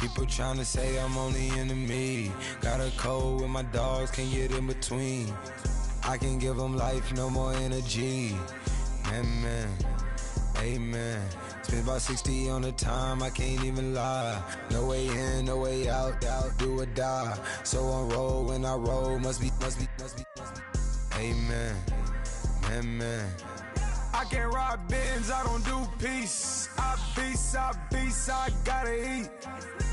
People trying to say I'm on the enemy. Got a cold with my dogs, can't get in between. I can give them life, no more energy. Amen, amen. Spent about 60 on the time, I can't even lie. No way in, no way out, do or die. So on roll, when I roll, must be. Amen, amen. I can't ride Benz, I don't do peace. I beast, I gotta eat.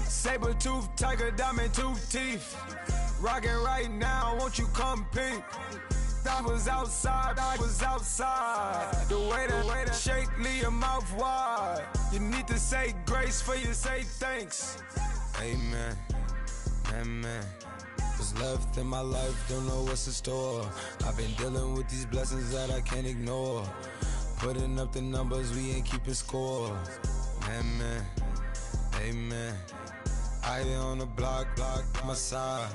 Saber tooth, tiger, diamond tooth teeth. Rockin' right now, won't you come peep? I was outside. The way that shake, leave your mouth wide. You need to say grace for you say thanks. Amen, amen. What's left in my life, don't know what's in store. I've been dealing with these blessings that I can't ignore. Putting up the numbers, we ain't keeping score. Amen, amen. I here on the block, my side.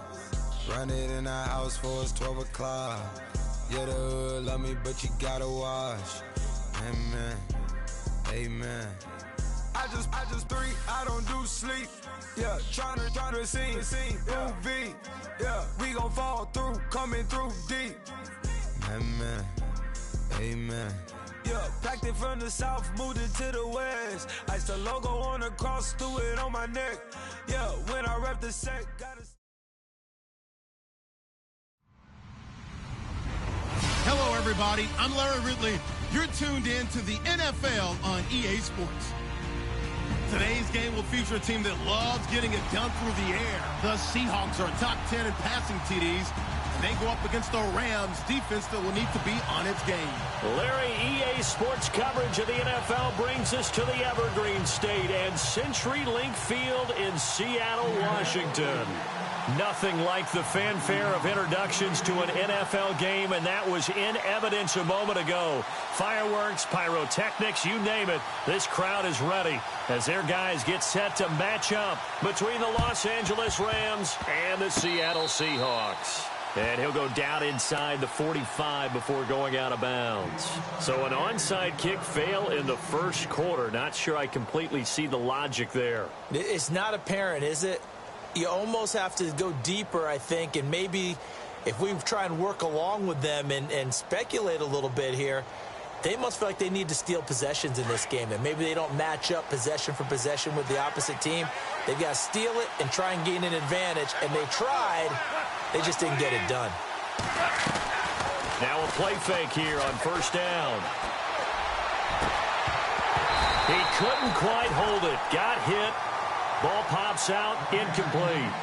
Run it in the house for it's 12 o'clock. Yeah, the hood love me, but you gotta watch. Amen, amen. I just three, I don't do sleep. Yeah, tryna see, UV. Yeah, we gon' fall through, coming through deep. Amen, amen. Yeah, packed it from the south, moved it to the west. Iced the logo on the cross, threw it on my neck. Yeah, when I rep the set, gotta. Hello, everybody. I'm Larry Ridley. You're tuned in to the NFL on EA Sports. Today's game will feature a team that loves getting it done through the air. The Seahawks are top 10 in passing TDs. They go up against the Rams defense that will need to be on its game. Larry, EA Sports coverage of the NFL brings us to the Evergreen State and CenturyLink Field in Seattle, Washington. Nothing like the fanfare of introductions to an NFL game, and that was in evidence a moment ago. Fireworks, pyrotechnics, you name it. This crowd is ready as their guys get set to match up between the Los Angeles Rams and the Seattle Seahawks. And he'll go down inside the 45 before going out of bounds. So an onside kick fail in the first quarter. Not sure I completely see the logic there. It's not apparent, is it? You almost have to go deeper, I think, and maybe if we try and work along with them and speculate a little bit here, they must feel like they need to steal possessions in this game, and maybe they don't match up possession for possession with the opposite team. They've got to steal it and try and gain an advantage, and they tried. They just didn't get it done. Now a play fake here on first down. He couldn't quite hold it. Got hit. Ball pops out, incomplete.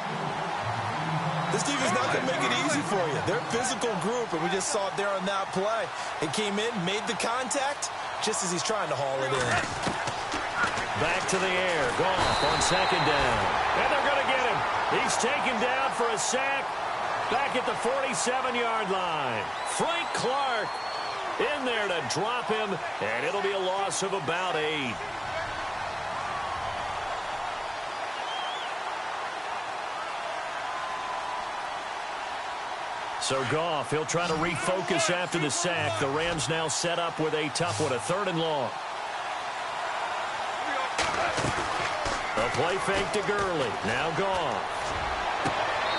This defense is not going to make it easy for you. They're a physical group, and we just saw it there on that play. It came in, made the contact, just as he's trying to haul it in. Back to the air. Goff on second down. And they're going to get him. He's taken down for a sack back at the 47-yard line. Frank Clark in there to drop him, and it'll be a loss of about 8. So Goff, he'll try to refocus after the sack. The Rams now set up with a tough one, a 3rd and long. A play fake to Gurley. Now Goff.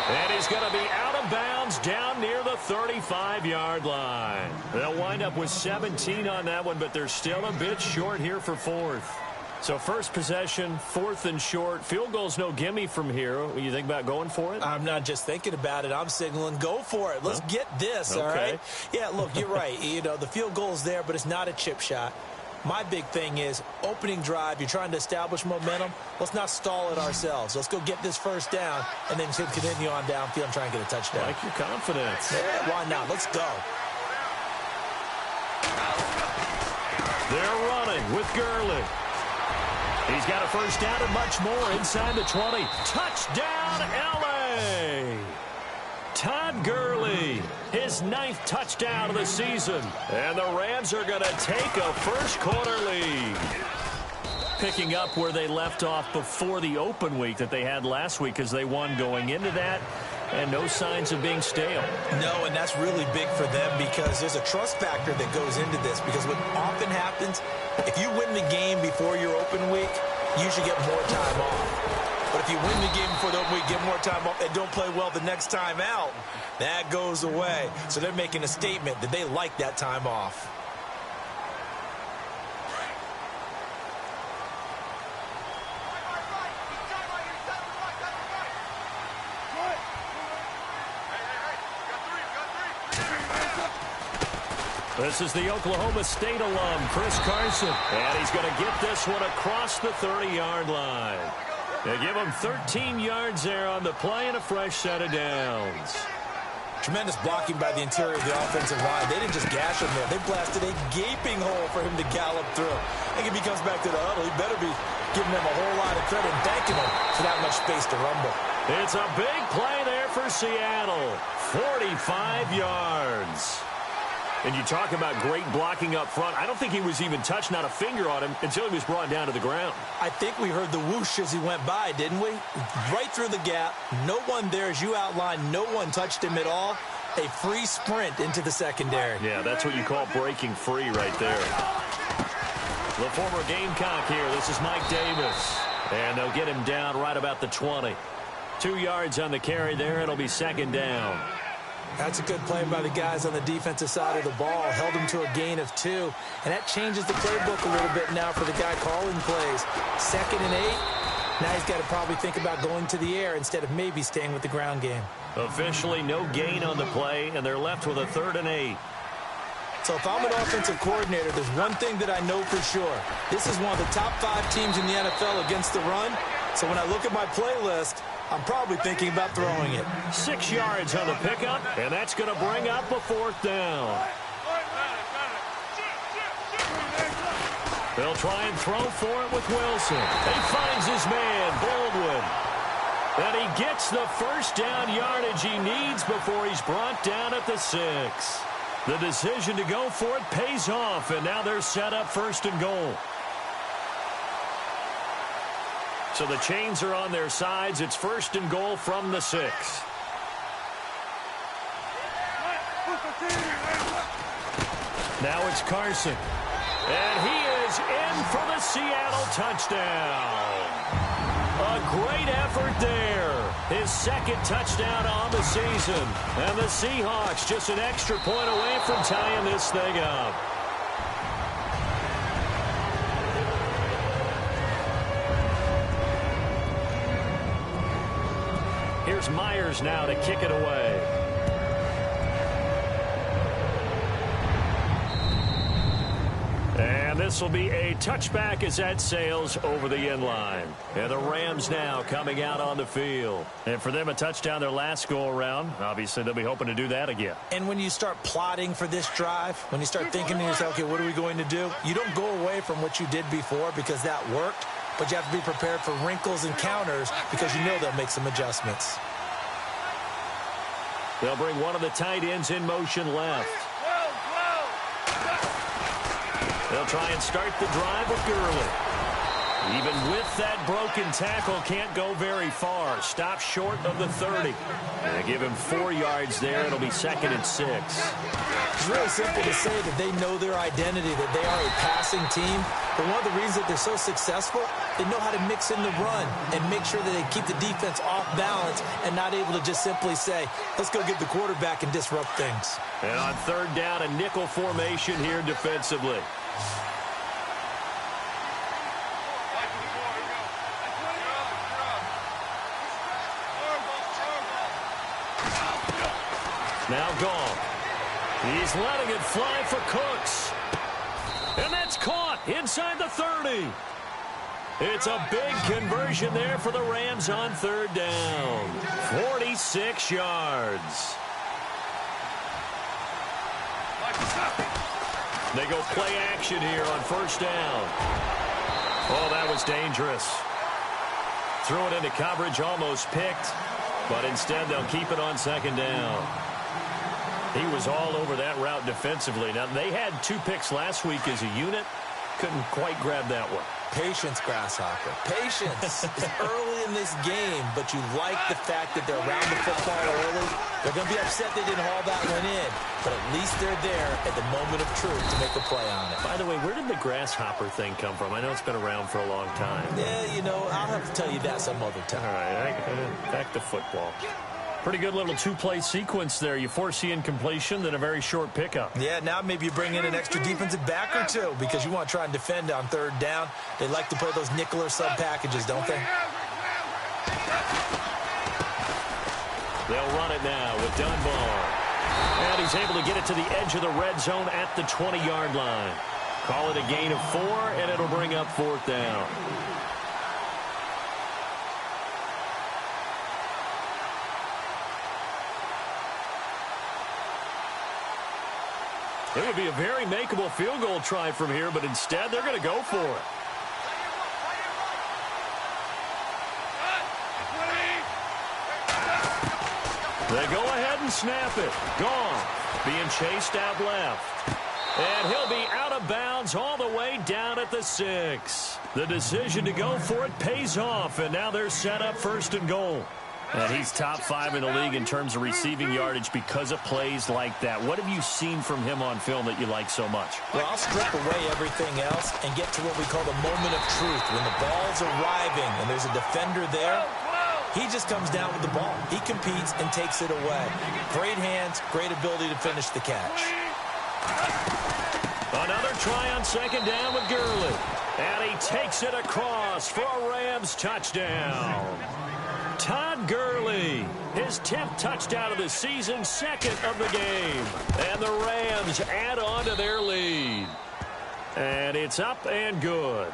And he's going to be out of bounds down near the 35-yard line. They'll wind up with 17 on that one, but they're still a bit short here for 4th. So first possession, 4th and short. Field goal's no gimme from here. What do you think about going for it? I'm not just thinking about it. I'm signaling go for it. Let's get this, okay. All right? Yeah, look, you're right. You know, the field goal's there, but it's not a chip shot. My big thing is opening drive. You're trying to establish momentum. Let's not stall it ourselves. Let's go get this first down and then continue on downfield and try and get a touchdown. Like your confidence. Yeah, why not? Let's go. They're running with Gurley. He's got a first down and much more inside the 20. Touchdown, L.A. Todd Gurley, his 9th touchdown of the season. And the Rams are going to take a first-quarter lead. Picking up where they left off before the open week that they had last week as they won going into that. And no signs of being stale. No, and that's really big for them because there's a trust factor that goes into this. Because what often happens, if you win the game before your open week, you should get more time off. But if you win the game before the open week, get more time off, and don't play well the next time out, that goes away. So they're making a statement that they like that time off. This is the Oklahoma State alum, Chris Carson. And he's going to get this one across the 30-yard line. They give him 13 yards there on the play and a fresh set of downs. Tremendous blocking by the interior of the offensive line. They didn't just gash him there. They blasted a gaping hole for him to gallop through. I think if he comes back to the huddle, he better be giving them a whole lot of credit and thanking him for that much space to rumble. It's a big play there for Seattle. 45 yards. And you talk about great blocking up front. I don't think he was even touched, not a finger on him, until he was brought down to the ground. I think we heard the whoosh as he went by, didn't we? Right through the gap. No one there, as you outlined. No one touched him at all. A free sprint into the secondary. Yeah, that's what you call breaking free right there. The former Gamecock here. This is Mike Davis. And they'll get him down right about the 20. 2 yards on the carry there. It'll be second down. That's a good play by the guys on the defensive side of the ball. Held him to a gain of 2. And that changes the playbook a little bit now for the guy calling plays. 2nd and 8. Now he's got to probably think about going to the air instead of maybe staying with the ground game. Officially no gain on the play, and they're left with a 3rd and 8. So if I'm an offensive coordinator, there's one thing that I know for sure. This is one of the top 5 teams in the NFL against the run. So when I look at my playlist, I'm probably thinking about throwing it. 6 yards on the pickup, and that's going to bring up a 4th down. They'll try and throw for it with Wilson. He finds his man, Baldwin. And he gets the first down yardage he needs before he's brought down at the 6. The decision to go for it pays off, and now they're set up 1st and goal. So the chains are on their sides. It's 1st and goal from the 6. Now it's Carson. And he is in for the Seattle touchdown. A great effort there. His 2nd touchdown on the season. And the Seahawks just an extra point away from tying this thing up. Here's Myers now to kick it away. And this will be a touchback as that sails over the end line. And the Rams now coming out on the field. And for them, a touchdown their last go-around. Obviously, they'll be hoping to do that again. And when you start plotting for this drive, when you start thinking to yourself, okay, what are we going to do? You don't go away from what you did before because that worked. But you have to be prepared for wrinkles and counters because you know they'll make some adjustments. They'll bring one of the tight ends in motion left. They'll try and start the drive with Gurley. Even with that broken tackle, can't go very far. Stop short of the 30. And they give him 4 yards there. It'll be 2nd and 6. It's really simple to say that they know their identity, that they are a passing team. But one of the reasons that they're so successful, they know how to mix in the run and make sure that they keep the defense off balance and not able to just simply say, let's go get the quarterback and disrupt things. And on 3rd down, a nickel formation here defensively. Now gone. He's letting it fly for Cooks. And that's caught inside the 30. It's a big conversion there for the Rams on 3rd down. 46 yards. They go play action here on 1st down. Oh, that was dangerous. Threw it into coverage, almost picked. But instead, they'll keep it on 2nd down. He was all over that route defensively. Now, they had 2 picks last week as a unit. couldn't quite grab that one. Patience, Grasshopper. Patience. It's early in this game, but you like the fact that they're around the football early. They're going to be upset they didn't haul that one in, but at least they're there at the moment of truth to make a play on it. By the way, where did the grasshopper thing come from? I know it's been around for a long time. Yeah, you know, I'll have to tell you that some other time. All right, back to football. Pretty good little two-play sequence there. You force the incompletion, then a very short pickup. Yeah, now maybe you bring in an extra defensive back or two because you want to try and defend on third down. They like to play those nickel or sub packages, don't they? They'll run it now with Dunbar. And he's able to get it to the edge of the red zone at the 20-yard line. Call it a gain of 4, and it'll bring up 4th down. It would be a very makeable field goal try from here, but instead they're going to go for it. They go ahead and snap it. Gone. Being chased out left. And he'll be out of bounds all the way down at the 6. The decision to go for it pays off, and now they're set up 1st and goal. And he's top 5 in the league in terms of receiving yardage because of plays like that. What have you seen from him on film that you like so much? Well, I'll strip away everything else and get to what we call the moment of truth. When the ball's arriving and there's a defender there, he just comes down with the ball. He competes and takes it away. Great hands, great ability to finish the catch. Another try on 2nd down with Gurley. And he takes it across for a Rams touchdown. Todd Gurley, his 10th touchdown of the season, 2nd of the game. And the Rams add on to their lead. And it's up and good.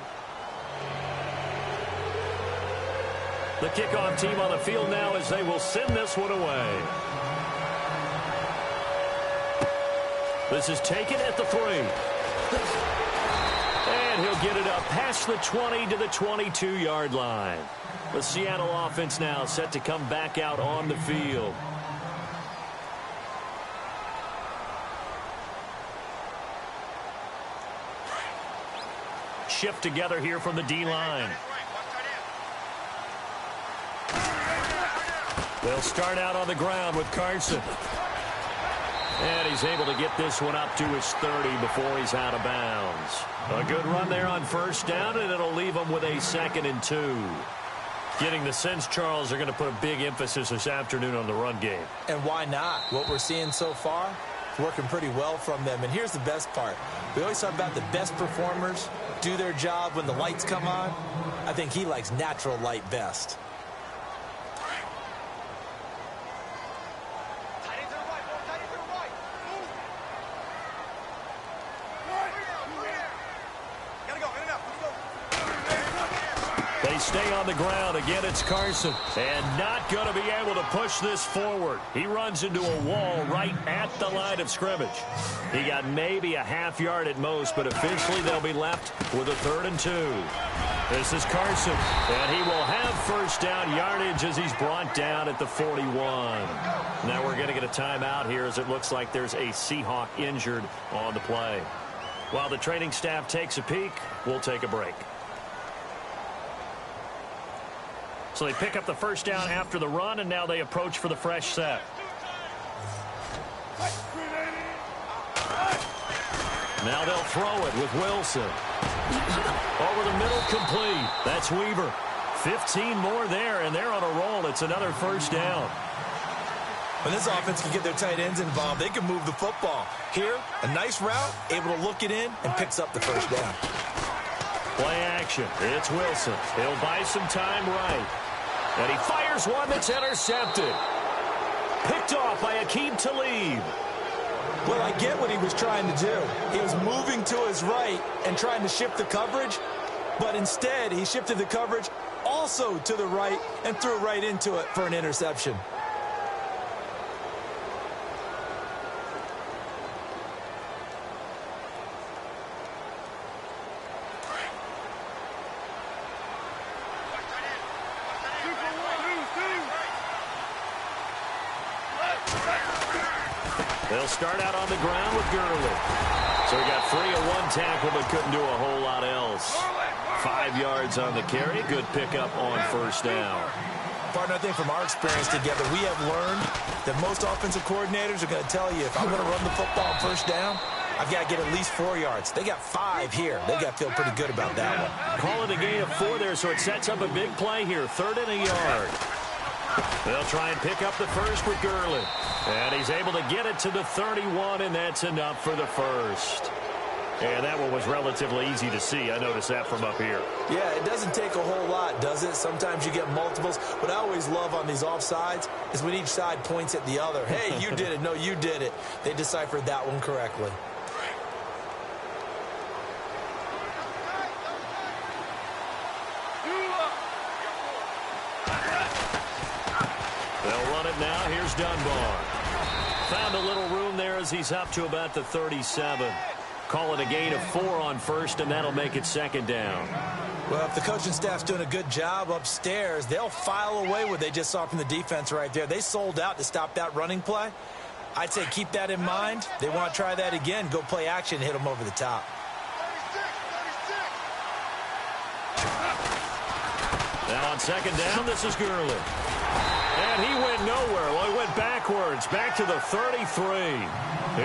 The kickoff team on the field now as they will send this one away. This is taken at the 3. And he'll get it up past the 20 to the 22-yard line. The Seattle offense now set to come back out on the field. Shift together here from the D-line. They'll start out on the ground with Carson. And he's able to get this one up to his 30 before he's out of bounds. A good run there on 1st down, and it'll leave him with a 2nd and 2. Getting the sense, Charles, they're going to put a big emphasis this afternoon on the run game. And why not? What we're seeing so far, it's working pretty well from them. And here's the best part. We always talk about the best performers do their job when the lights come on. I think he likes natural light best. Stay on the ground. Again, it's Carson. And not going to be able to push this forward. He runs into a wall right at the line of scrimmage. He got maybe a half yard at most, but officially they'll be left with a 3rd and 2. This is Carson. And he will have 1st down yardage as he's brought down at the 41. Now we're going to get a timeout here as it looks like there's a Seahawk injured on the play. While the training staff takes a peek, we'll take a break. So they pick up the 1st down after the run, and now they approach for the fresh set. Now they'll throw it with Wilson. Over the middle, complete. That's Weaver. 15 more there, and they're on a roll. It's another 1st down. When this offense can get their tight ends involved, they can move the football. Here, a nice route, able to look it in, and picks up the 1st down. Play action. It's Wilson. He'll buy some time right. And he fires one that's intercepted. Picked off by Akeem Talib. Well, I get what he was trying to do. He was moving to his right and trying to shift the coverage, but instead he shifted the coverage also to the right and threw right into it for an interception. They'll start out on the ground with Gurley. So he got free of one tackle but couldn't do a whole lot else. 5 yards on the carry. Good pickup on first down. Partner, I think from our experience together, we have learned that most offensive coordinators are going to tell you, if I'm going to run the football on first down, I've got to get at least 4 yards. They got 5 here. They got to feel pretty good about that one. Call it a gain of 4 there, so it sets up a big play here. 3rd and a yard. They'll try and pick up the first with Gurley. And he's able to get it to the 31, and that's enough for the first. And that one was relatively easy to see. I noticed that from up here. Yeah, it doesn't take a whole lot, does it? Sometimes you get multiples. What I always love on these offsides is when each side points at the other. Hey, you did it. No, you did it. They deciphered that one correctly. They'll run it now. Here's Dunbar. Found a little room there as he's up to about the 37. Call it a gain of 4 on first, and that'll make it 2nd down. Well, if the coaching staff's doing a good job upstairs, they'll file away what they just saw from the defense right there. They sold out to stop that running play. I'd say keep that in mind. They want to try that again. Go play action, hit them over the top. Now on 2nd down, this is Gurley. And he went nowhere. Well, he went backwards, back to the 33.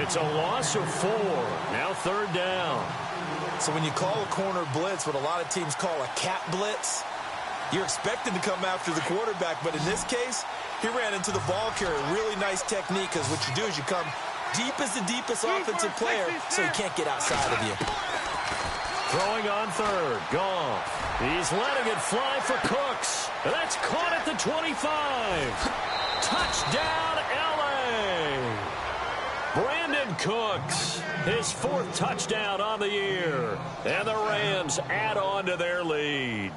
It's a loss of 4. Now 3rd down. So when you call a corner blitz, what a lot of teams call a cat blitz, you're expected to come after the quarterback. But in this case, he ran into the ball carrier. Really nice technique, because what you do is you come deep as the deepest offensive player so he can't get outside of you. Throwing on 3rd. Goff. He's letting it fly for Cooks. That's caught at the 25. Touchdown, L.A. Brandon Cooks, his 4th touchdown on the year. And the Rams add on to their lead.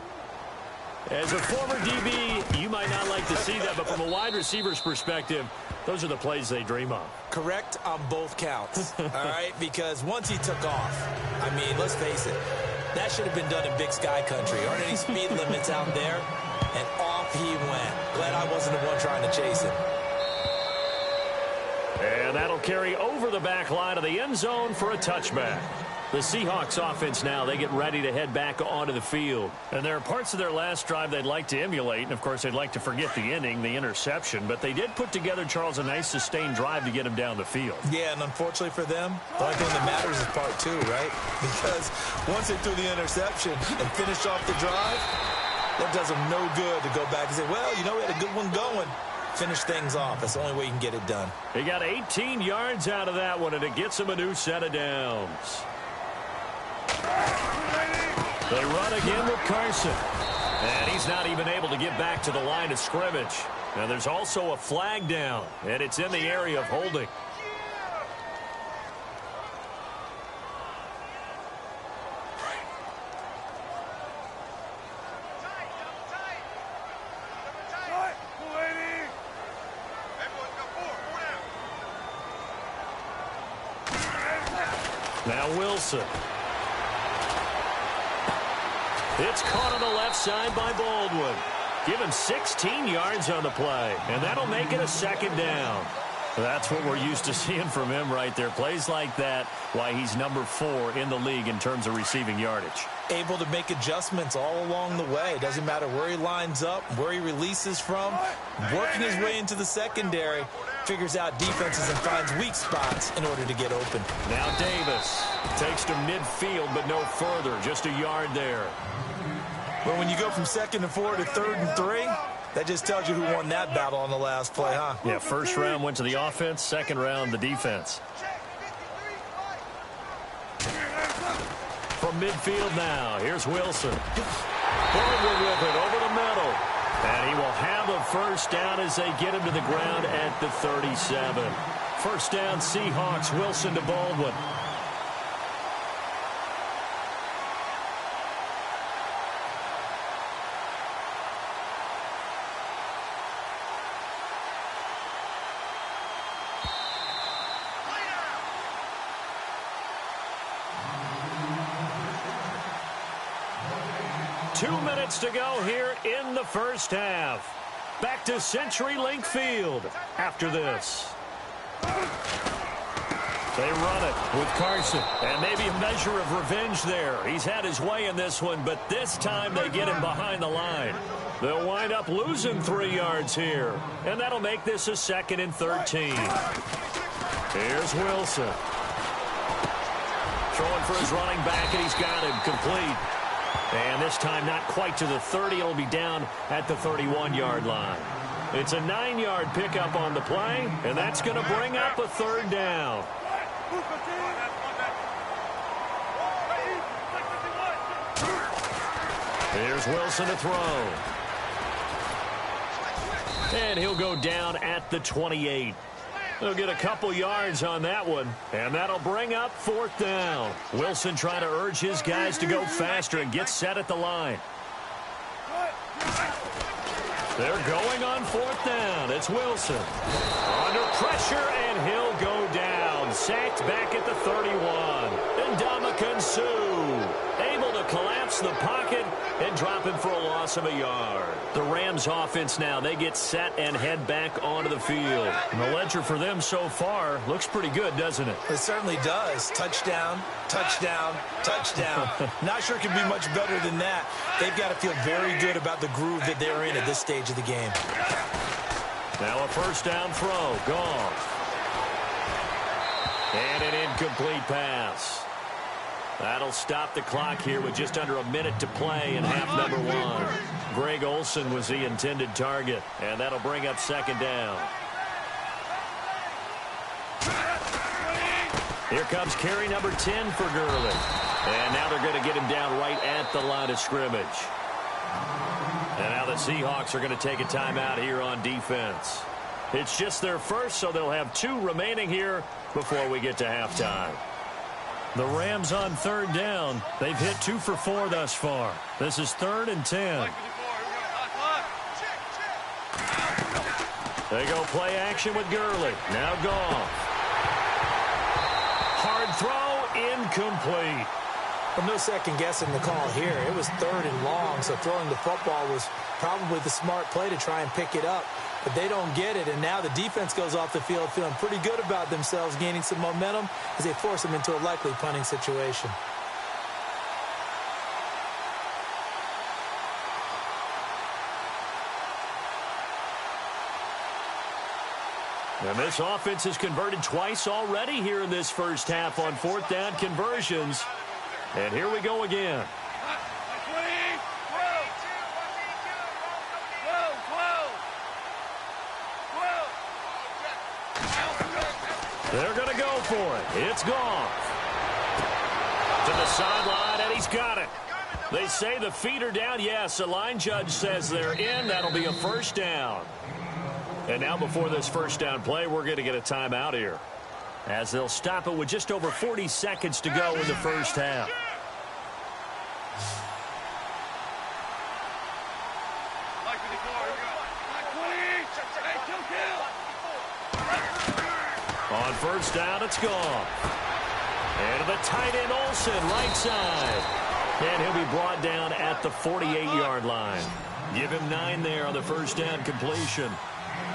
As a former DB, you might not like to see that, but from a wide receiver's perspective, those are the plays they dream of. Correct on both counts, all right? Because once he took off, I mean, let's face it, that should have been done in Big Sky Country. Aren't any speed limits out there? And off he went. Glad I wasn't the one trying to chase him. And that'll carry over the back line of the end zone for a touchback. The Seahawks offense now, they get ready to head back onto the field. And there are parts of their last drive they'd like to emulate. And, of course, they'd like to forget the inning, the interception. But they did put together, Charles, a nice sustained drive to get him down the field. Yeah, and unfortunately for them, the only thing that matters is part 2, right? Because once they threw the interception and finished off the drive, that does them no good to go back and say, well, you know, we had a good one going. Finish things off. That's the only way you can get it done. He got 18 yards out of that one, and it gets him a new set of downs. They run again with Carson. And he's not even able to get back to the line of scrimmage. Now there's also a flag down, and it's in the area of holding. Now Wilson. It's caught on the left side by Baldwin. Give him 16 yards on the play, and that'll make it a 2nd down. That's what we're used to seeing from him right there. Plays like that, why he's number 4 in the league in terms of receiving yardage. Able to make adjustments all along the way. Doesn't matter where he lines up, where he releases from. Working his way into the secondary, figures out defenses and finds weak spots in order to get open. Now Davis takes to midfield, but no further. Just a yard there. Well, when you go from 2nd and 4 to 3rd and 3, that just tells you who won that battle on the last play, huh? Yeah, 1st round went to the offense, 2nd round the defense. From midfield now, here's Wilson. Baldwin with it over the middle. And he will have a 1st down as they get him to the ground at the 37. 1st down, Seahawks, Wilson to Baldwin. To go here in the 1st half. Back to CenturyLink Field after this. They run it with Carson. And maybe a measure of revenge there. He's had his way in this one, but this time they get him behind the line. They'll wind up losing 3 yards here. And that'll make this a 2nd and 13. Here's Wilson. Throwing for his running back, and he's got him complete. And this time not quite to the 30. It'll be down at the 31-yard line. It's a 9-yard pickup on the play, and that's going to bring up a 3rd down. Here's Wilson to throw. And he'll go down at the 28. They'll get a couple yards on that one, and that'll bring up 4th down. Wilson trying to urge his guys to go faster and get set at the line. They're going on 4th down. It's Wilson. Under pressure, and he'll go down. Sacked back at the 31. And Ndamukong Suh able to collapse the pocket and drop him for a loss of a yard. The Rams offense now, they get set and head back onto the field. And the ledger for them so far looks pretty good, doesn't it? It certainly does. Touchdown, touchdown, touchdown. Not sure it can be much better than that. They've got to feel very good about the groove that they're in at this stage of the game. Now a 1st down throw. Goff. And an incomplete pass. That'll stop the clock here with just under a minute to play in half number 1. Greg Olsen was the intended target, and that'll bring up 2nd down. Here comes carry number 10 for Gurley. And now they're going to get him down right at the line of scrimmage. And now the Seahawks are going to take a timeout here on defense. It's just their first, so they'll have 2 remaining here before we get to halftime. The Rams on 3rd down. They've hit 2 for 4 thus far. This is 3rd and 10. They go play action with Gurley. Now Goff. Hard throw, incomplete. Well, no second guessing the call here. It was 3rd and long, so throwing the football was probably the smart play to try and pick it up. But they don't get it, and now the defense goes off the field feeling pretty good about themselves, gaining some momentum as they force them into a likely punting situation. And this offense has converted twice already here in this first half on 4th down conversions. And here we go again. They're going to go for it. It's Goff. To the sideline, and he's got it. They say the feet are down. Yes, the line judge says they're in. That'll be a 1st down. And now before this 1st down play, we're going to get a timeout here, as they'll stop it with just over 40 seconds to go in the first half. On 1st down, it's Goff. And to the tight end, Olsen, right side. And he'll be brought down at the 48-yard line. Give him 9 there on the 1st down completion.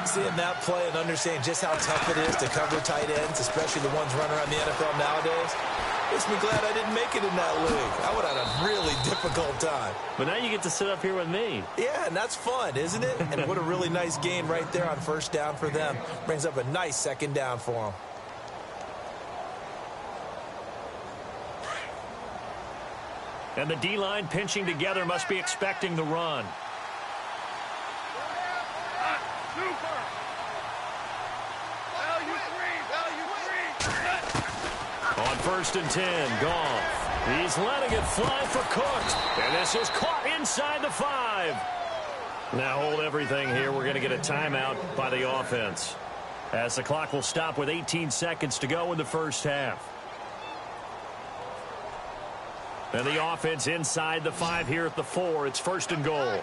Seeing that play and understanding just how tough it is to cover tight ends, especially the ones running around the NFL nowadays, makes me glad I didn't make it in that league. I would have had a really difficult time. But now you get to sit up here with me. Yeah, and that's fun, isn't it? And what a really nice gain right there on 1st down for them. Brings up a nice 2nd down for them. And the D-line pinching together, must be expecting the run. On 1st and 10, Goff. He's letting it fly for Cook. And this is caught inside the 5. Now hold everything here. We're going to get a timeout by the offense, as the clock will stop with 18 seconds to go in the first half. And the offense inside the 5 here at the 4. It's 1st and goal.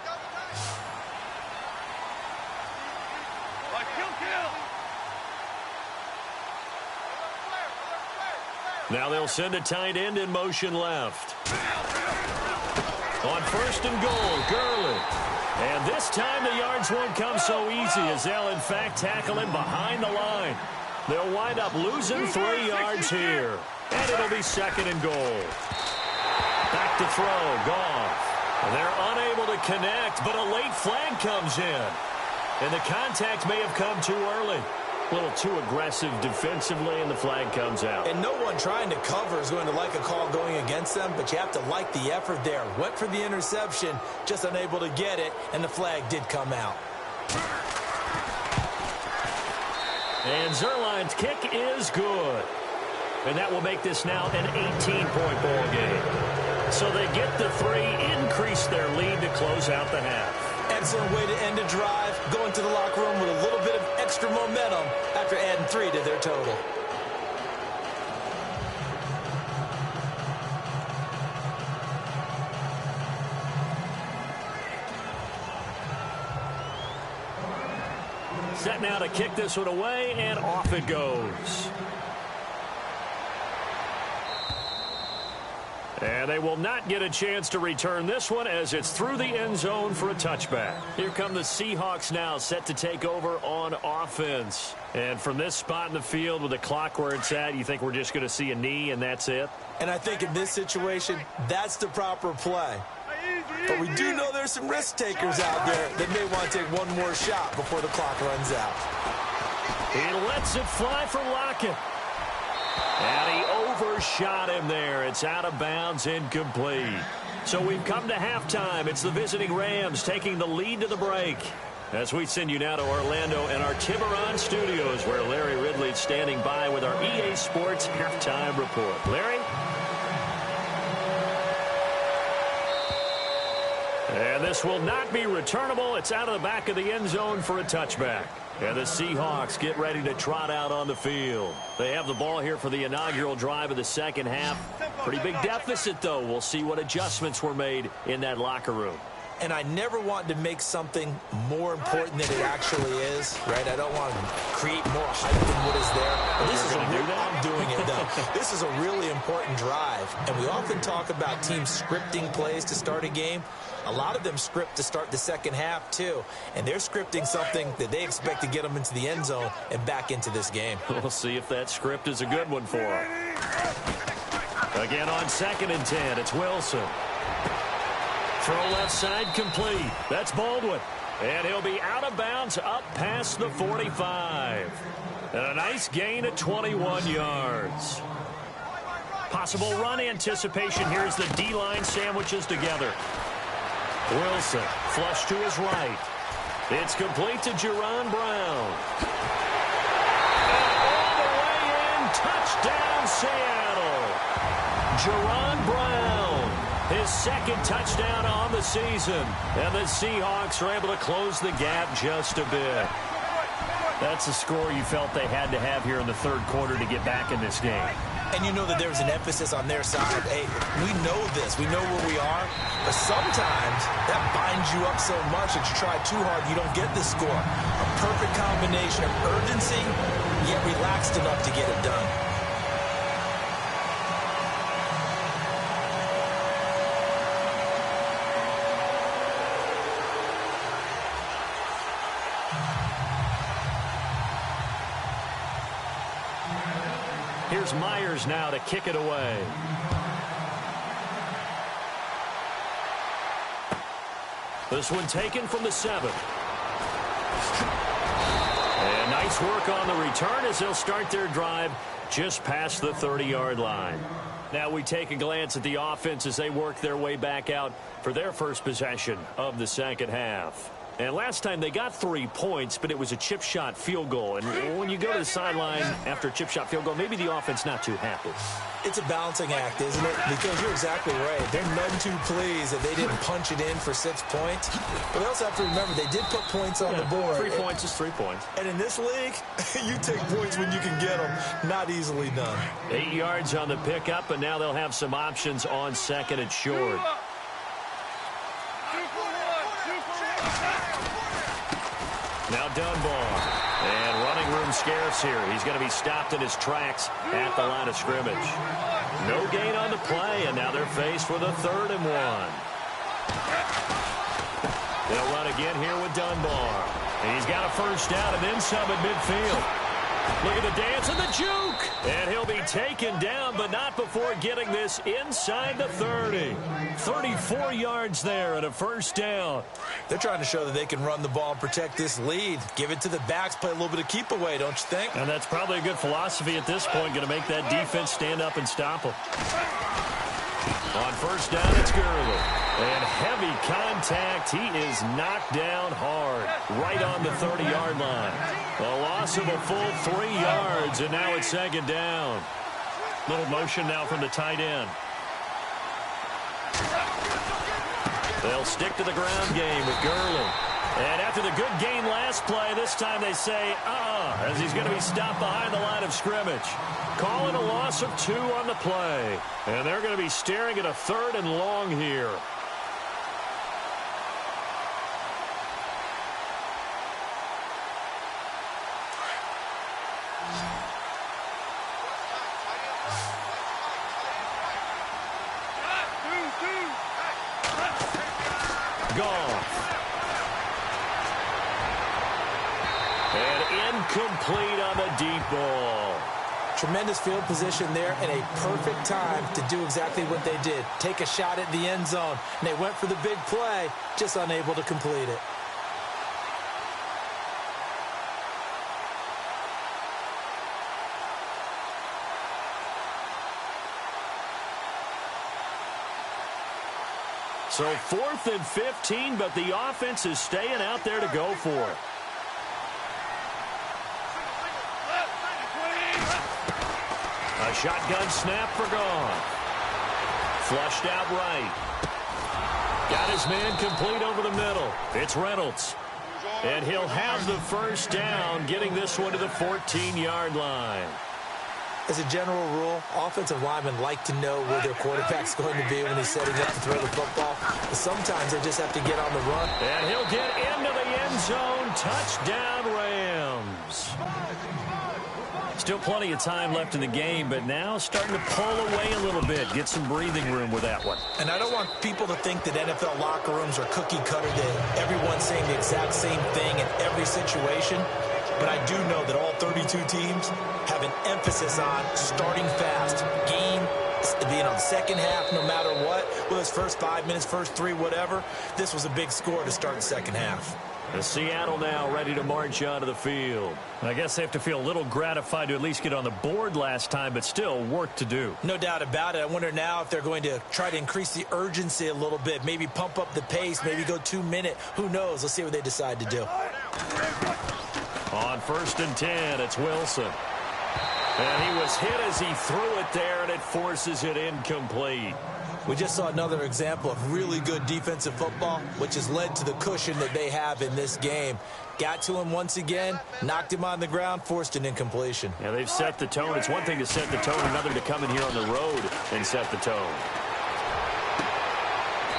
Now they'll send a tight end in motion left. On 1st and goal, Gurley. And this time the yards won't come so easy, as they'll in fact tackle him behind the line. They'll wind up losing 3 yards here. And it'll be 2nd and goal. Back to throw. Goff. They're unable to connect, but a late flag comes in. And the contact may have come too early. A little too aggressive defensively, and the flag comes out. And no one trying to cover is going to like a call going against them, but you have to like the effort there. Went for the interception, just unable to get it, and the flag did come out. And Zerline's kick is good. And that will make this now an 18-point ball game. So they get the 3, increase their lead to close out the half. Excellent way to end a drive, going to the locker room with a little bit of extra momentum after adding 3 to their total. Set now to kick this one away, and off it goes. And they will not get a chance to return this one as it's through the end zone for a touchback. Here come the Seahawks now, set to take over on offense. And from this spot in the field with the clock where it's at, you think we're just going to see a knee and that's it? And I think in this situation, that's the proper play. But we do know there's some risk takers out there that may want to take one more shot before the clock runs out. He lets it fly for Lockett. And he overshot him there. It's out of bounds, incomplete. So we've come to halftime. It's the visiting Rams taking the lead to the break. As we send you now to Orlando and our Tiburon studios, where Larry Ridley's standing by with our EA Sports halftime report. Larry? And this will not be returnable. It's out of the back of the end zone for a touchback. And the Seahawks get ready to trot out on the field. They have the ball here for the inaugural drive of the second half. Pretty big deficit, though. We'll see what adjustments were made in that locker room. And I never want to make something more important than it actually is, right? I don't want to create more hype than what is there. But this is I'm doing it, though. This is a really important drive. And we often talk about teams scripting plays to start a game. A lot of them script to start the second half, too. And they're scripting something that they expect to get them into the end zone and back into this game. We'll see if that script is a good one for them. Again on 2nd and 10, it's Wilson. Throw left side complete. That's Baldwin. And he'll be out of bounds up past the 45. And a nice gain of 21 yards. Possible run anticipation. Here's the D-line sandwiches together. Wilson, flush to his right. It's complete to Jerron Brown. And all the way in, touchdown Seattle. Jerron Brown, his 2nd touchdown on the season. And the Seahawks are able to close the gap just a bit. That's a score you felt they had to have here in the 3rd quarter to get back in this game. And you know that there's an emphasis on their side. Hey, we know this. We know where we are. But sometimes that binds you up so much that you try too hard, you don't get the score. A perfect combination of urgency, yet relaxed enough to get it done. Here's Myers now to kick it away. This one taken from the 7. And nice work on the return as they'll start their drive just past the 30-yard line. Now we take a glance at the offense as they work their way back out for their first possession of the second half. And last time they got 3 points, but it was a chip shot field goal. And when you go to the sideline after a chip shot field goal, maybe the offense not too happy. It's a balancing act, isn't it? Because you're exactly right. They're none too pleased that they didn't punch it in for 6 points. But they also have to remember they did put points on the board. 3 points is 3 points. And in this league, you take points when you can get them. Not easily done. 8 yards on the pickup, and now they'll have some options on 2nd and short. Now Dunbar, and running room scarce here. He's going to be stopped in his tracks at the line of scrimmage. No gain on the play, and now they're faced with a 3rd and 1. They'll run again here with Dunbar. And he's got a first down and then some at midfield. Look at the dance and the juke. And he'll be taken down, but not before getting this inside the 30. 34 yards there and a first down. They're trying to show that they can run the ball and protect this lead. Give it to the backs, play a little bit of keep away, don't you think? And that's probably a good philosophy at this point, going to make that defense stand up and stop them. On first down, it's Gurley. And heavy contact. He is knocked down hard, right on the 30-yard line. A loss of a full 3 yards, and now it's second down. Little motion now from the tight end. They'll stick to the ground game with Gurley. And after the good game last play, this time they say, as he's going to be stopped behind the line of scrimmage. Calling a loss of 2 on the play. And they're going to be staring at a 3rd and long here. Complete on the deep ball. Tremendous field position there and a perfect time to do exactly what they did. Take a shot at the end zone. And they went for the big play, just unable to complete it. So 4th and 15, but the offense is staying out there to go for it. A shotgun snap for Goff. Flushed out right. Got his man complete over the middle. It's Reynolds. And he'll have the first down, getting this one to the 14-yard line. As a general rule, offensive linemen like to know where their quarterback's going to be when he's setting up to throw the football. But sometimes they just have to get on the run. And he'll get into the end zone. Touchdown, Rams. Still plenty of time left in the game, but now starting to pull away a little bit. Get some breathing room with that one. And I don't want people to think that NFL locker rooms are cookie cutter, that everyone's saying the exact same thing in every situation. But I do know that all 32 teams have an emphasis on starting fast. Game being on the second half, no matter what. Whether it's first 5 minutes, first 3, whatever. This was a big score to start the second half. The Seattle now ready to march onto the field. I guess they have to feel a little gratified to at least get on the board last time, but still work to do. No doubt about it. I wonder now if they're going to try to increase the urgency a little bit, maybe pump up the pace, maybe go 2-minute. Who knows? Let's see what they decide to do. On 1st and 10, it's Wilson. And he was hit as he threw it there, and it forces it incomplete. We just saw another example of really good defensive football, which has led to the cushion that they have in this game. Got to him once again, knocked him on the ground, forced an incompletion. Yeah, they've set the tone. It's one thing to set the tone, another to come in here on the road and set the tone.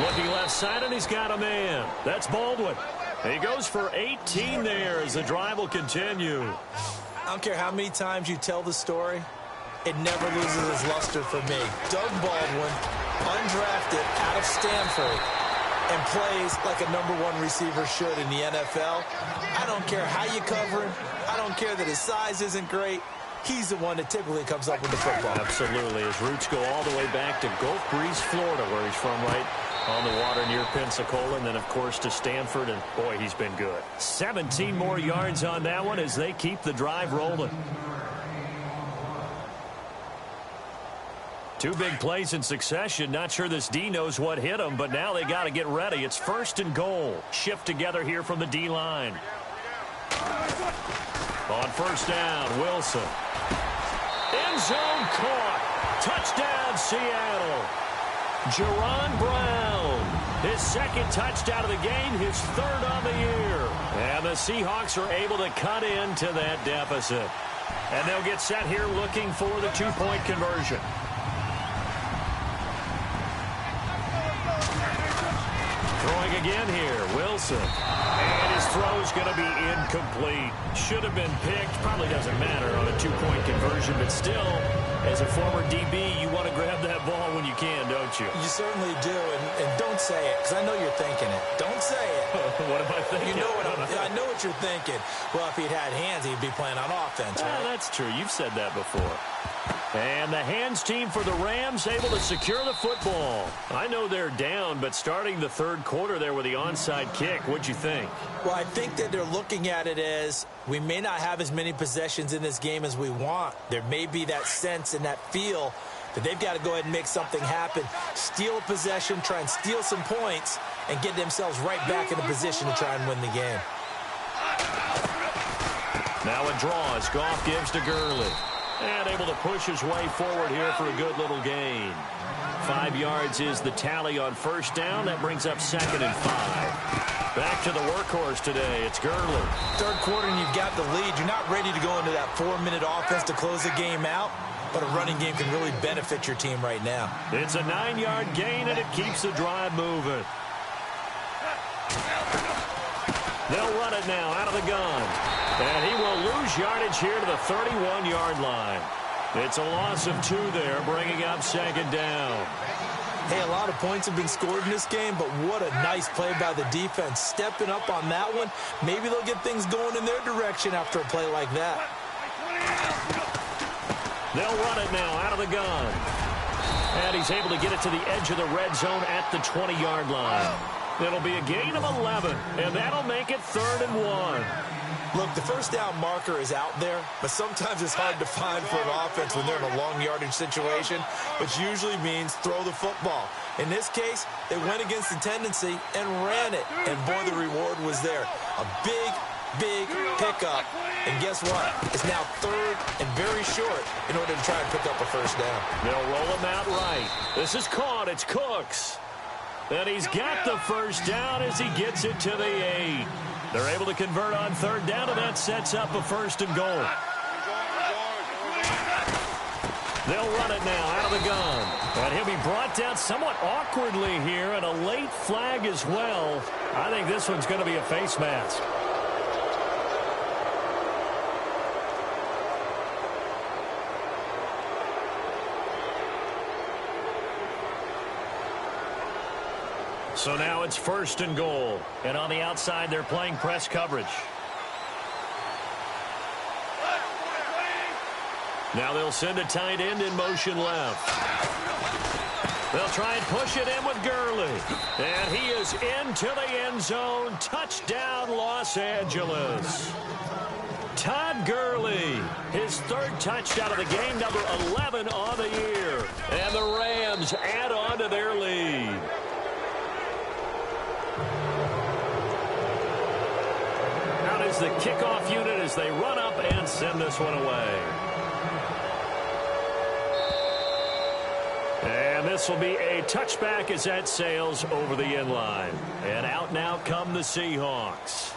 Looking left side, and he's got a man. That's Baldwin. He goes for 18 there as the drive will continue. I don't care how many times you tell the story, it never loses its luster for me. Doug Baldwin, undrafted out of Stanford, and plays like a #1 receiver should in the NFL. I don't care how you cover him. I don't care that his size isn't great. He's the one that typically comes up with the football. Absolutely. His roots go all the way back to Gulf Breeze, Florida, where he's from, right on the water near Pensacola, and then, of course, to Stanford, and, boy, he's been good. 17 more yards on that one as they keep the drive rolling. 2 big plays in succession. Not sure this D knows what hit him, but now they got to get ready. It's 1st and goal. Shift together here from the D-line. On 1st down, Wilson. End zone caught. Touchdown, Seattle. Jerron Brown, his 2nd touchdown of the game, his 3rd on the year. And the Seahawks are able to cut into that deficit. And they'll get set here looking for the 2-point conversion. Throwing again here, Wilson. And his throw's going to be incomplete. Should have been picked. Probably doesn't matter on a 2-point conversion, but still As a former DB, you want to grab that ball when you can, don't you? You certainly do, and don't say it, because I know you're thinking it. Don't say it. What am I thinking? You know I know what you're thinking. Well, if he'd had hands, he'd be playing on offense, right? That's true. You've said that before. And the hands team for the Rams able to secure the football. I know they're down, but starting the third quarter there with the onside kick, what'd you think? Well, I think that they're looking at it as we may not have as many possessions in this game as we want. There may be that sense and that feel that they've got to go ahead and make something happen, steal a possession, try and steal some points, and get themselves right back in a position to try and win the game. Now a draw as Goff gives to Gurley. And able to push his way forward here for a good little gain. 5 yards is the tally on first down. That brings up 2nd and 5. Back to the workhorse today. It's Gurley. Third quarter and you've got the lead. You're not ready to go into that 4-minute offense to close the game out, but a running game can really benefit your team right now. It's a 9-yard gain, and it keeps the drive moving. They'll run it now out of the gun. And he will lose yardage here to the 31-yard line. It's a loss of 2 there, bringing up 2nd down. Hey, a lot of points have been scored in this game, but what a nice play by the defense. Stepping up on that one, maybe they'll get things going in their direction after a play like that. They'll run it now out of the gun. And he's able to get it to the edge of the red zone at the 20-yard line. It'll be a gain of 11, and that'll make it 3rd and 1. Look, the first down marker is out there, but sometimes it's hard to find for an offense when they're in a long yardage situation, which usually means throw the football. In this case, they went against the tendency and ran it, and boy, the reward was there. A big pickup, and guess what? It's now 3rd and very short in order to try and pick up a first down. They'll roll him out right. This is caught. It's Cooks. And he's got the first down as he gets it to the 8. They're able to convert on 3rd down, and that sets up a 1st and goal. They'll run it now out of the gun. And he'll be brought down somewhat awkwardly here, and a late flag as well. I think this one's going to be a face mask. So now it's 1st and goal. And on the outside, they're playing press coverage. Now they'll send a tight end in motion left. They'll try and push it in with Gurley. And he is into the end zone. Touchdown, Los Angeles. Todd Gurley, his 3rd touchdown of the game, number 11 on the year. And the Rams add on to their lead. Out is the kickoff unit as they run up and send this one away. And this will be a touchback as that sails over the end line. And out now come the Seahawks.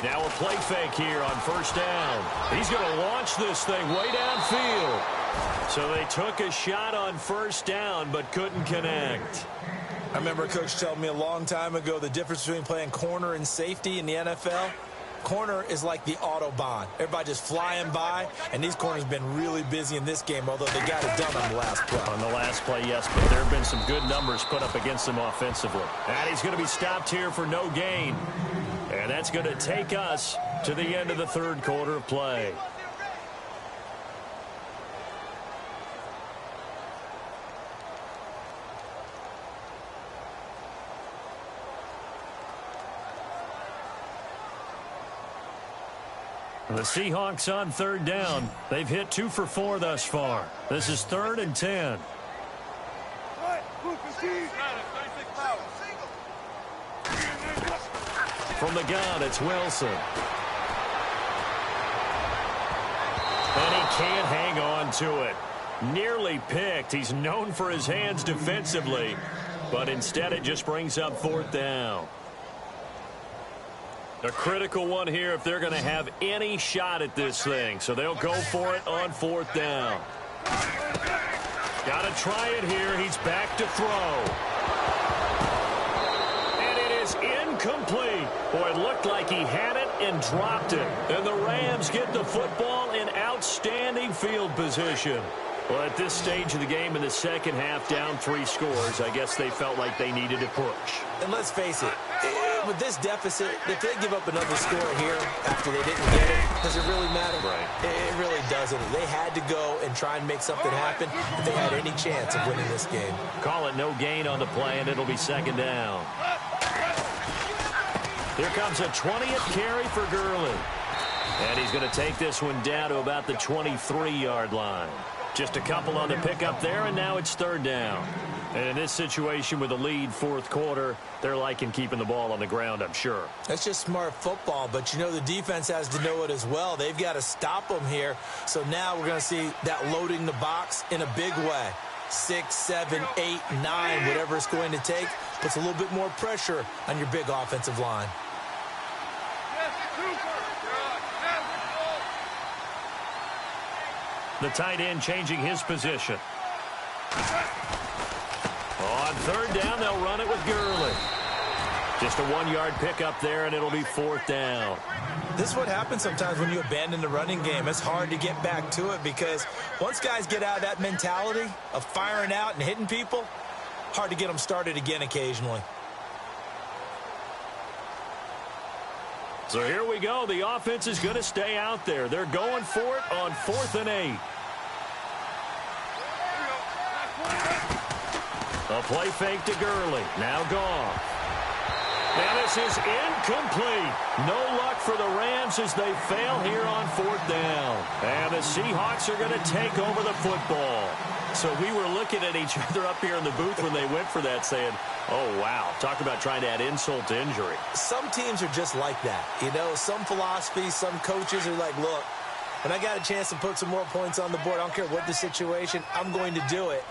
Now a play fake here on 1st down. He's going to launch this thing way downfield. So they took a shot on 1st down but couldn't connect. I remember a coach telling me a long time ago the difference between playing corner and safety in the NFL. Corner is like the Autobahn. Everybody just flying by, and these corners have been really busy in this game, although they got it done on the last play. On the last play, yes, but there have been some good numbers put up against them offensively. And he's going to be stopped here for no gain. And that's going to take us to the end of the 3rd quarter of play. The Seahawks on 3rd down. They've hit 2 for 4 thus far. This is 3rd and 10. From the gun, it's Wilson. And he can't hang on to it. Nearly picked. He's known for his hands defensively, but instead it just brings up 4th down. A critical one here if they're going to have any shot at this thing. So they'll go for it on 4th down. Got to try it here. He's back to throw. And it is incomplete. Boy, it looked like he had it and dropped it. And the Rams get the football in outstanding field position. Well, at this stage of the game in the second half, down 3 scores, I guess they felt like they needed to push. And let's face it, with this deficit, if they give up another score here after they didn't get it, does it really matter? Right. It really doesn't. They had to go and try and make something happen if they had any chance of winning this game. Call it no gain on the play, and it'll be 2nd down. Here comes a 20th carry for Gurley. And he's going to take this one down to about the 23-yard line. Just a couple on the pickup there, and now it's 3rd down. And in this situation with a lead 4th quarter, they're liking keeping the ball on the ground, I'm sure. That's just smart football, but you know the defense has to know it as well. They've got to stop them here. So now we're going to see that loading the box in a big way. 6, 7, 8, 9, whatever it's going to take, puts a little bit more pressure on your big offensive line. The tight end changing his position. On 3rd down, they'll run it with Gurley. Just a 1-yard pickup there, and it'll be 4th down. This is what happens sometimes when you abandon the running game. It's hard to get back to it because once guys get out of that mentality of firing out and hitting people, hard to get them started again occasionally. So here we go. The offense is going to stay out there. They're going for it on 4th and 8. A play fake to Gurley. Now gone. And this is incomplete. No luck for the Rams as they fail here on 4th down. And the Seahawks are going to take over the football. So we were looking at each other up here in the booth when they went for that saying, oh, wow, talk about trying to add insult to injury. Some teams are just like that. You know, some philosophies, some coaches are like, look, when I got a chance to put some more points on the board, I don't care what the situation, I'm going to do it.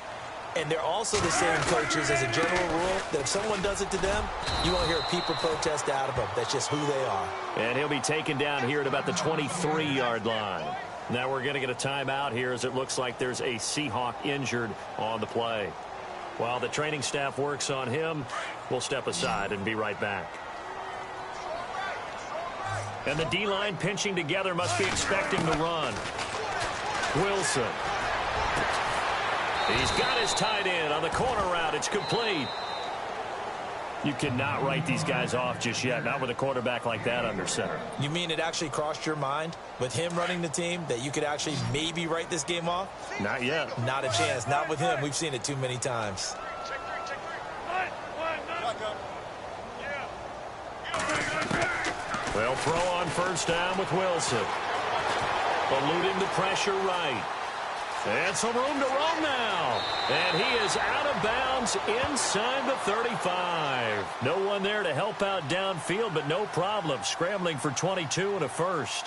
And they're also the same coaches as a general rule that if someone does it to them, you won't hear a peep or protest out of them. That's just who they are. And he'll be taken down here at about the 23-yard line. Now we're going to get a timeout here as it looks like there's a Seahawk injured on the play. While the training staff works on him, we'll step aside and be right back. And the D-line pinching together must be expecting the run. Wilson. He's got his tight end on the corner route. It's complete. You cannot write these guys off just yet, not with a quarterback like that under center. You mean it actually crossed your mind with him running the team that you could actually maybe write this game off? Not yet. Not a chance. Not with him. We've seen it too many times. They'll throw on 1st down with Wilson. Eluding the pressure right. And some room to roam now. And he is out of bounds inside the 35. No one there to help out downfield, but no problem. Scrambling for 22 and a first.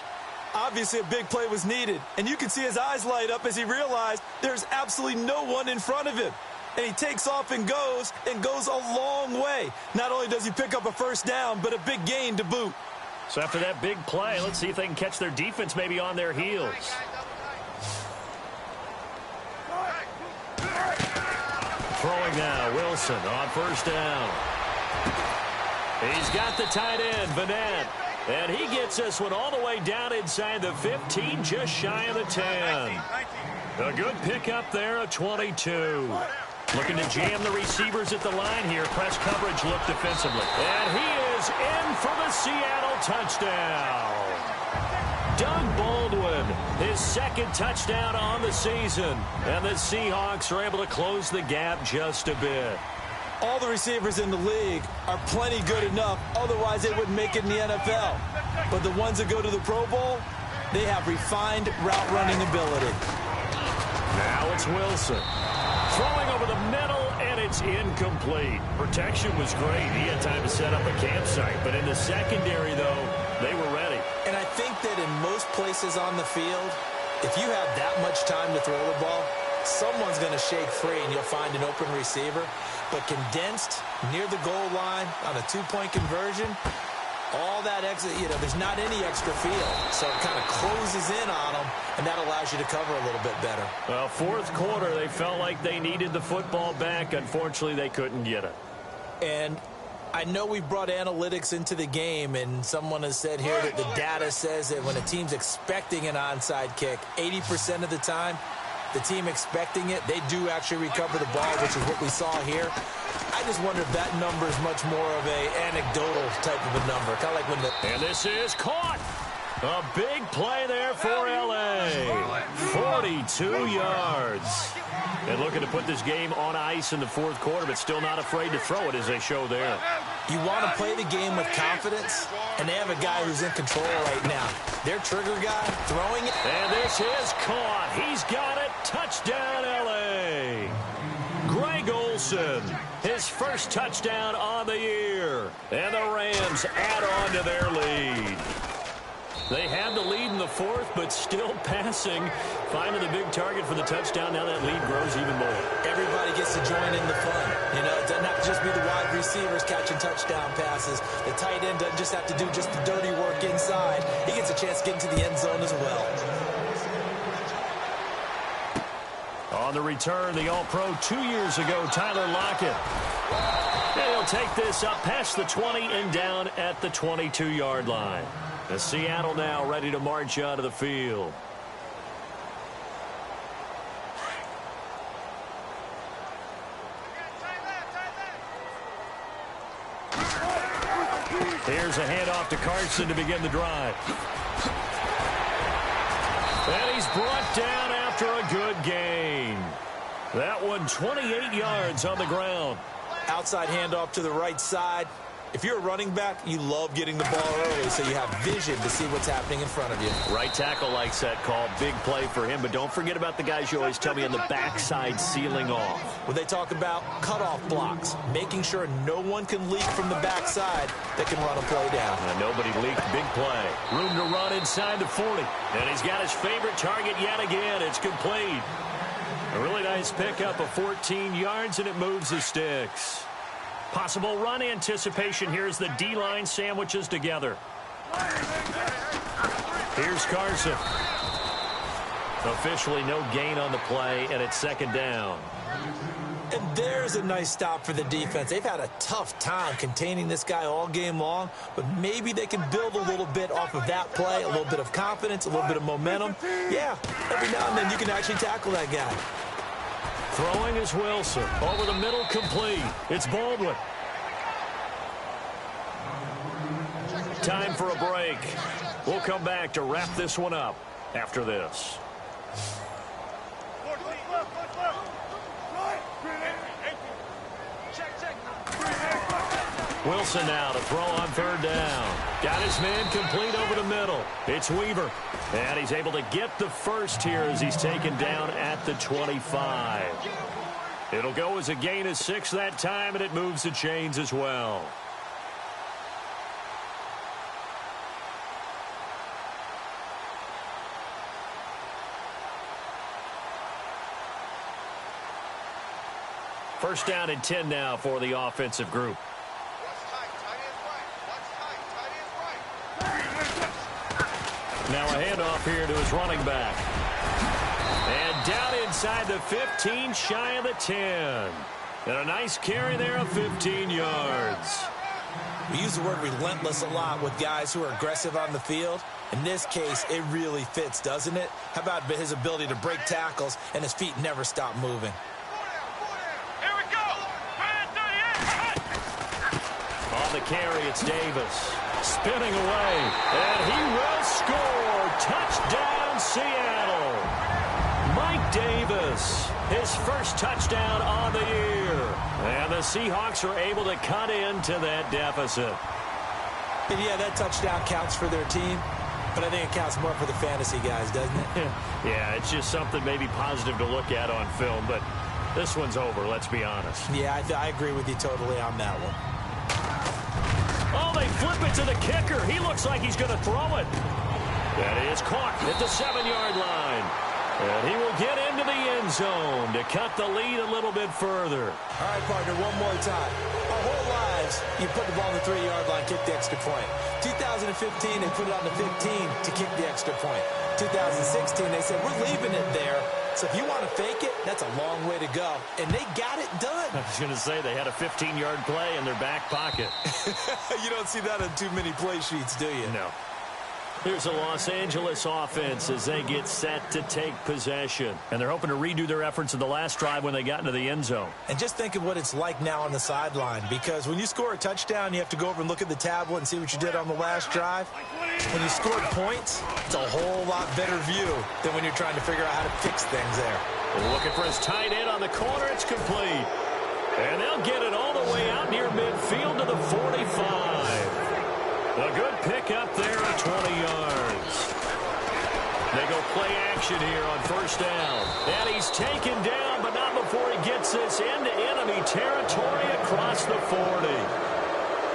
Obviously, a big play was needed. And you can see his eyes light up as he realized there's absolutely no one in front of him. And he takes off and goes a long way. Not only does he pick up a 1st down, but a big gain to boot. So after that big play, let's see if they can catch their defense maybe on their heels. Throwing now, Wilson on 1st down. He's got the tight end, Vanette. And he gets this one all the way down inside the 15, just shy of the 10. A good pickup there, a 22. Looking to jam the receivers at the line here. Press coverage look defensively. And he is in for the Seattle touchdown. Doug Baldwin, his 2nd touchdown on the season. And the Seahawks are able to close the gap just a bit. All the receivers in the league are plenty good enough. Otherwise, they wouldn't make it in the NFL. But the ones that go to the Pro Bowl, they have refined route running ability. Now it's Wilson. Throwing over the middle, and it's incomplete. Protection was great. He had time to set up a campsite. But in the secondary, though, they were ready. And I think that in most places on the field, if you have that much time to throw the ball, someone's going to shake free and you'll find an open receiver. But condensed near the goal line on a 2-point conversion, All that extra, there's not any extra field. So it kind of closes in on them, and that allows you to cover a little bit better. Well, fourth quarter, they felt like they needed the football back. Unfortunately, they couldn't get it. And I know we've brought analytics into the game, and someone has said here that the data says that when a team's expecting an onside kick, 80% of the time, the team expecting it, they do actually recover the ball, which is what we saw here. I just wonder if that number is much more of a anecdotal type of a number. Kind of like when the... And this is caught. A big play there for L.A. 42 yards. And looking to put this game on ice in the fourth quarter, but still not afraid to throw it as they show there. You want to play the game with confidence, and they have a guy who's in control right now. Their trigger guy throwing it. And this is caught. He's got it. Touchdown, L.A. Greg Olsen, his first touchdown on the year. And the Rams add on to their lead. They have the lead in the fourth, but still passing. Finding the big target for the touchdown. Now that lead grows even more. Everybody gets to join in the fun. It doesn't have to just be the wide receivers catching touchdown passes. The tight end doesn't just have to do just the dirty work inside. He gets a chance to get into the end zone as well. On the return, the All-Pro 2 years ago, Tyler Lockett. And he'll take this up past the 20 and down at the 22-yard line. The Seattle now ready to march out of the field. Here's a handoff to Carson to begin the drive. And he's brought down after a good gain. That one 28 yards on the ground. Outside handoff to the right side. If you're a running back, you love getting the ball early so you have vision to see what's happening in front of you. Right tackle likes that call. Big play for him. But don't forget about the guys you always tell me on the backside sealing off. When they talk about cutoff blocks, making sure no one can leak from the backside that can run a play down. Nobody leaked. Big play. Room to run inside the 40. And he's got his favorite target yet again. It's complete. A really nice pickup of 14 yards, and it moves the sticks. Possible run anticipation here as the D-line sandwiches together. Here's Carson. Officially no gain on the play, and it's second down. And there's a nice stop for the defense. They've had a tough time containing this guy all game long, but maybe they can build a little bit off of that play, a little bit of confidence, a little bit of momentum. Yeah, every now and then you can actually tackle that guy. Throwing is Wilson. Over the middle, complete. It's Baldwin. Time for a break. We'll come back to wrap this one up after this. Wilson now to throw on third down. Got his man complete over the middle. It's Weaver. And he's able to get the first here as he's taken down at the 25. It'll go as a gain of 6 that time, and it moves the chains as well. First down and 10 now for the offensive group. Now a handoff here to his running back. And down inside the 15, shy of the 10. And a nice carry there of 15 yards. We use the word relentless a lot with guys who are aggressive on the field. In this case, it really fits, doesn't it? How about his ability to break tackles and his feet never stop moving? On the carry, it's Davis. Spinning away, and he will score. Touchdown, Seattle. Mike Davis, his first touchdown on the year. And the Seahawks are able to cut into that deficit. And yeah, that touchdown counts for their team, but I think it counts more for the fantasy guys, doesn't it? Yeah, it's just something maybe positive to look at on film, but this one's over, let's be honest. Yeah, I agree with you totally on that one. Oh, they flip it to the kicker. He looks like he's going to throw it. That is caught at the 7-yard line. And he will get into the end zone to cut the lead a little bit further. All right, partner, one more time. Our whole lives, you put the ball on the 3-yard line, kick the extra point. 2015, they put it on the 15 to kick the extra point. 2016, they said, we're leaving it there. So if you want to fake it, that's a long way to go. And they got it done. I was going to say they had a 15-yard play in their back pocket. You don't see that on too many play sheets, do you? No. Here's a Los Angeles offense as they get set to take possession. And they're hoping to redo their efforts in the last drive when they got into the end zone. And just think of what it's like now on the sideline, because when you score a touchdown, you have to go over and look at the tablet and see what you did on the last drive. When you scored points, it's a whole lot better view than when you're trying to figure out how to fix things there. Looking for his tight end on the corner. It's complete. And they'll get it all the way out near midfield to the 45. A good pickup there at 20 yards. They go play action here on first down. And he's taken down, but not before he gets this into enemy territory across the 40.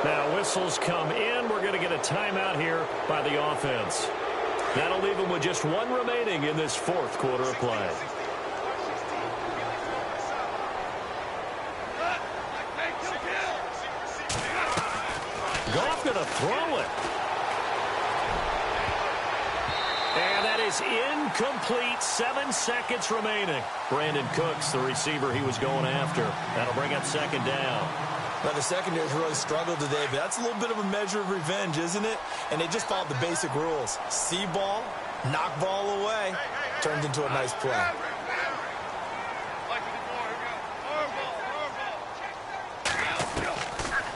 Now whistles come in. We're going to get a timeout here by the offense. That'll leave them with just one remaining in this fourth quarter of play. Goff going to throw it. And that is incomplete. 7 seconds remaining. Brandon Cooks, the receiver he was going after. That'll bring up second down. Well, the secondary's really struggled today, but that's a little bit of a measure of revenge, isn't it? And they just followed the basic rules. See ball, knock ball away. Turned into a nice play.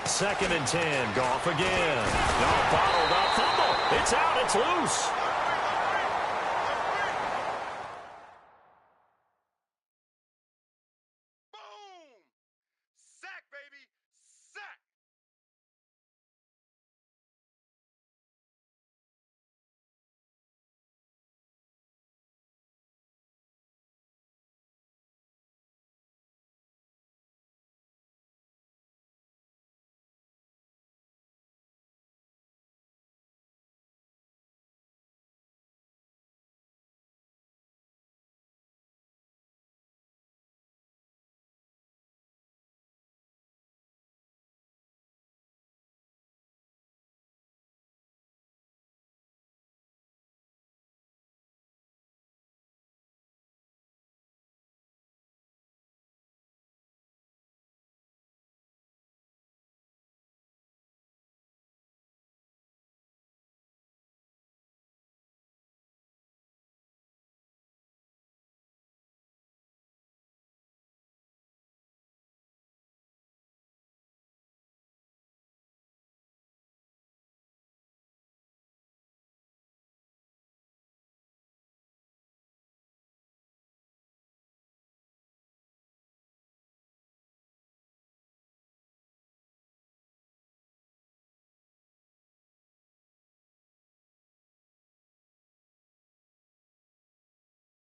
Second and 10. Goff again. No, bottled up. Fumble. It's out. It's loose.